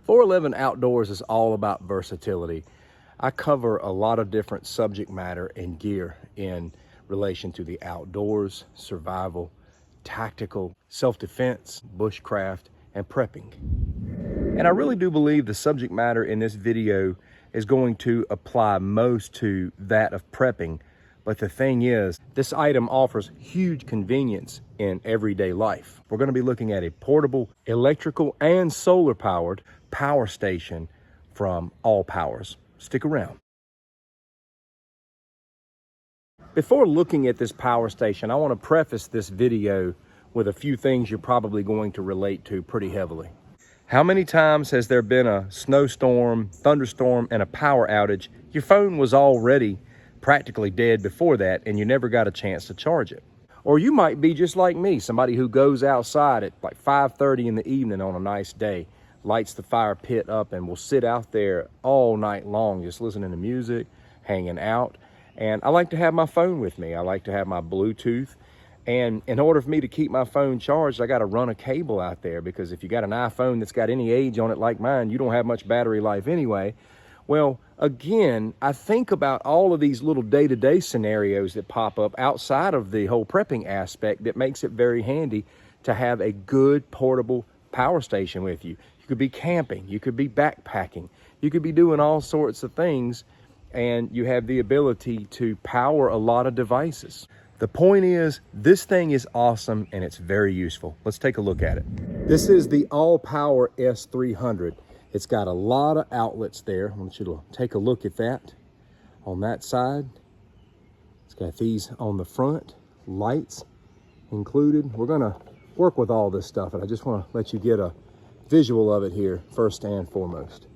411 Outdoors is all about versatility. I cover a lot of different subject matter and gear in relation to the outdoors, survival, tactical, self-defense, bushcraft, and prepping. And I really do believe the subject matter in this video is going to apply most to that of prepping. But the thing is, this item offers huge convenience in everyday life. We're going to be looking at a portable, electrical, and solar-powered power station from AllPowers. Stick around. Before looking at this power station, I want to preface this video with a few things you're probably going to relate to pretty heavily. How many times has there been a snowstorm, thunderstorm, and a power outage? Your phone was already practically dead before that, and you never got a chance to charge it. Or you might be just like me, somebody who goes outside at like 5:30 in the evening on a nice day, lights the fire pit up, and will sit out there all night long just listening to music, hanging out. And I like to have my phone with me. I like to have my Bluetooth. And in order for me to keep my phone charged, I got to run a cable out there, because if you got an iPhone that's got any age on it like mine, you don't have much battery life anyway. Well, again, I think about all of these little day-to-day scenarios that pop up outside of the whole prepping aspect that makes it very handy to have a good portable power station with you. You could be camping, you could be backpacking, you could be doing all sorts of things, and you have the ability to power a lot of devices. The point is, this thing is awesome and it's very useful. Let's take a look at it. This is the AllPowers S300. It's got a lot of outlets there. I want you to take a look at that. On that side, it's got these on the front, lights included. We're gonna work with all this stuff, and I just wanna let you get a visual of it here first and foremost.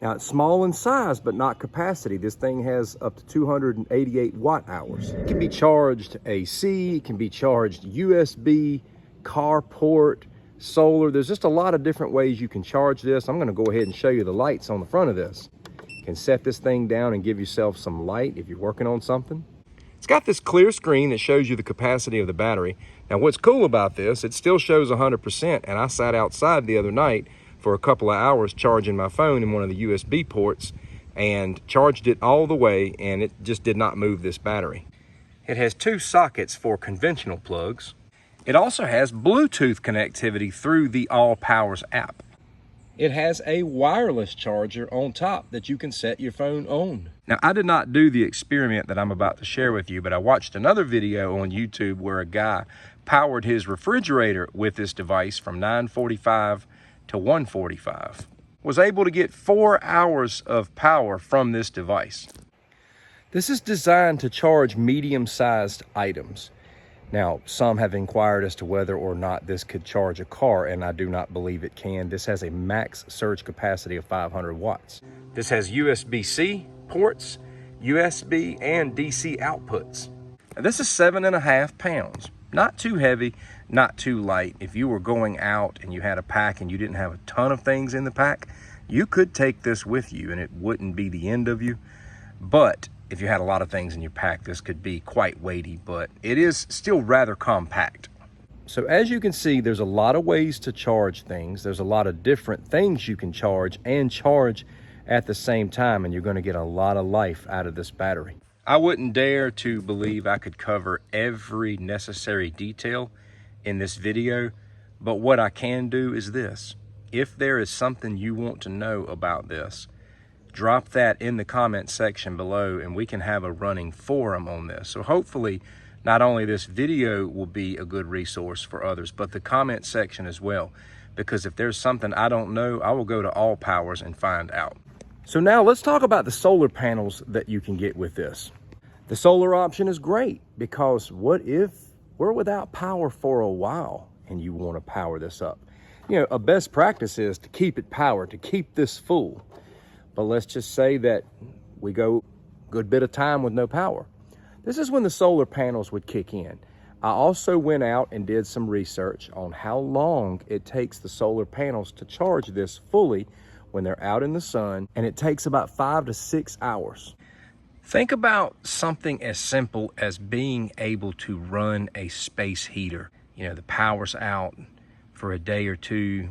Now, it's small in size, but not capacity. This thing has up to 288 watt hours. It can be charged AC, it can be charged USB, carport, solar. There's just a lot of different ways you can charge this. I'm gonna go ahead and show you the lights on the front of this. You can set this thing down and give yourself some light if you're working on something. It's got this clear screen that shows you the capacity of the battery. Now, what's cool about this, it still shows 100%, and I sat outside the other night for a couple of hours charging my phone in one of the USB ports and charged it all the way, and it just did not move this battery. It has two sockets for conventional plugs. It also has Bluetooth connectivity through the AllPowers app. It has a wireless charger on top that you can set your phone on. Now, I did not do the experiment that I'm about to share with you, but I watched another video on YouTube where a guy powered his refrigerator with this device from 9:45 to 1:45. Was able to get 4 hours of power from this device. This is designed to charge medium-sized items. Now, some have inquired as to whether or not this could charge a car, and I do not believe it can. This has a max surge capacity of 500 watts. This has USB-C ports, USB and DC outputs. Now, this is 7.5 pounds. Not too heavy, not too light. If you were going out and you had a pack and you didn't have a ton of things in the pack, you could take this with you and it wouldn't be the end of you. But if you had a lot of things in your pack, this could be quite weighty, but it is still rather compact. So as you can see, there's a lot of ways to charge things. There's a lot of different things you can charge and charge at the same time, and you're going to get a lot of life out of this battery. I wouldn't dare to believe I could cover every necessary detail in this video, but what I can do is this. If there is something you want to know about this, drop that in the comment section below and we can have a running forum on this. So hopefully not only this video will be a good resource for others, but the comment section as well. Because if there's something I don't know, I will go to AllPowers and find out. So now let's talk about the solar panels that you can get with this. The solar option is great, because what if we're without power for a while and you want to power this up? You know, a best practice is to keep it powered, to keep this full. But let's just say that we go a good bit of time with no power. This is when the solar panels would kick in. I also went out and did some research on how long it takes the solar panels to charge this fully when they're out in the sun, and it takes about 5 to 6 hours. Think about something as simple as being able to run a space heater. You know, the power's out for a day or two,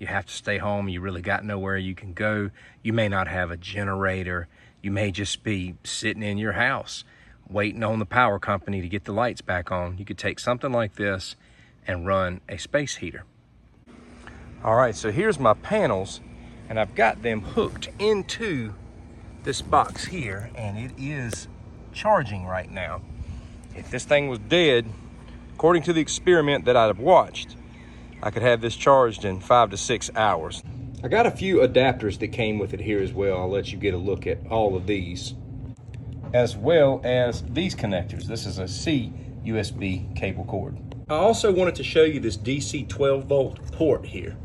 you have to stay home, you really got nowhere you can go, you may not have a generator, you may just be sitting in your house waiting on the power company to get the lights back on, you could take something like this and run a space heater. All right, so here's my panels, and I've got them hooked into this box here, and it is charging right now. If this thing was dead, according to the experiment that I've watched, I could have this charged in 5 to 6 hours. I got a few adapters that came with it here as well. I'll let you get a look at all of these, as well as these connectors. This is a C USB cable cord. I also wanted to show you this DC 12 volt port here.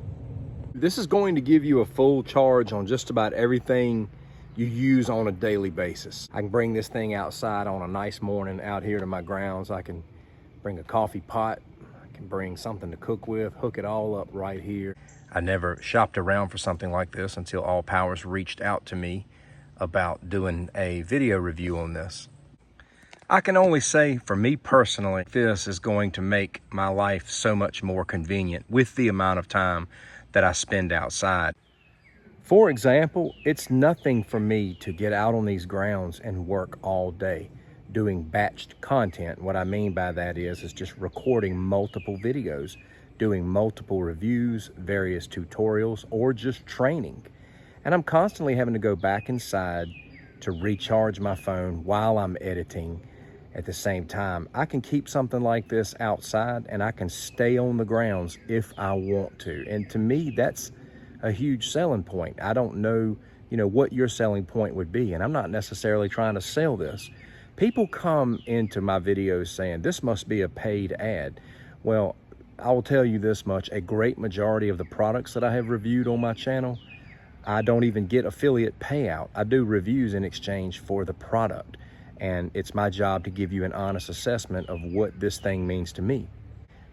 This is going to give you a full charge on just about everything you use on a daily basis. I can bring this thing outside on a nice morning out here to my grounds. I can bring a coffee pot, I can bring something to cook with, hook it all up right here. I never shopped around for something like this until AllPowers reached out to me about doing a video review on this. I can only say, for me personally, this is going to make my life so much more convenient with the amount of time that I spend outside. For example, it's nothing for me to get out on these grounds and work all day doing batched content. What I mean by that is just recording multiple videos, doing multiple reviews, various tutorials, or just training. And I'm constantly having to go back inside to recharge my phone while I'm editing. At the same time, I can keep something like this outside and I can stay on the grounds if I want to. And to me, that's a huge selling point. I don't know, what your selling point would be, and I'm not necessarily trying to sell this. People come into my videos saying, this must be a paid ad. Well, I will tell you this much, a great majority of the products that I have reviewed on my channel, I don't even get affiliate payout. I do reviews in exchange for the product. And it's my job to give you an honest assessment of what this thing means to me.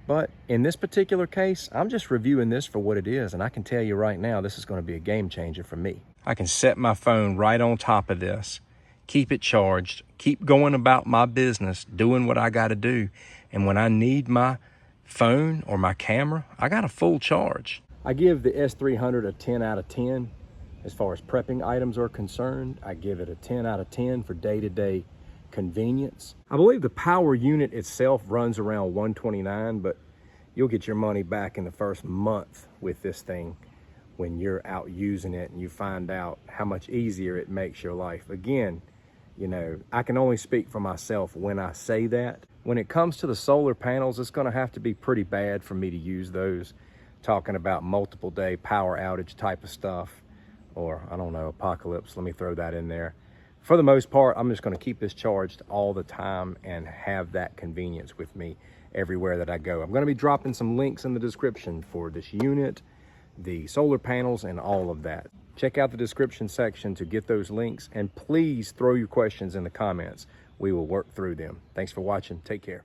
But in this particular case, I'm just reviewing this for what it is, and I can tell you right now, this is going to be a game changer for me. I can set my phone right on top of this, keep it charged, keep going about my business, doing what I got to do. And when I need my phone or my camera, I got a full charge. I give the S300 a 10 out of 10. As far as prepping items are concerned, I give it a 10 out of 10 for day-to-day convenience. I believe the power unit itself runs around $129, but you'll get your money back in the first month with this thing when you're out using it and you find out how much easier it makes your life. Again, I can only speak for myself when I say that. When it comes to the solar panels, it's going to have to be pretty bad for me to use those. Talking about multiple day power outage type of stuff, or I don't know, apocalypse, let me throw that in there. For the most part, I'm just going to keep this charged all the time and have that convenience with me everywhere that I go. I'm going to be dropping some links in the description for this unit, the solar panels, and all of that. Check out the description section to get those links, and please throw your questions in the comments. We will work through them. Thanks for watching. Take care.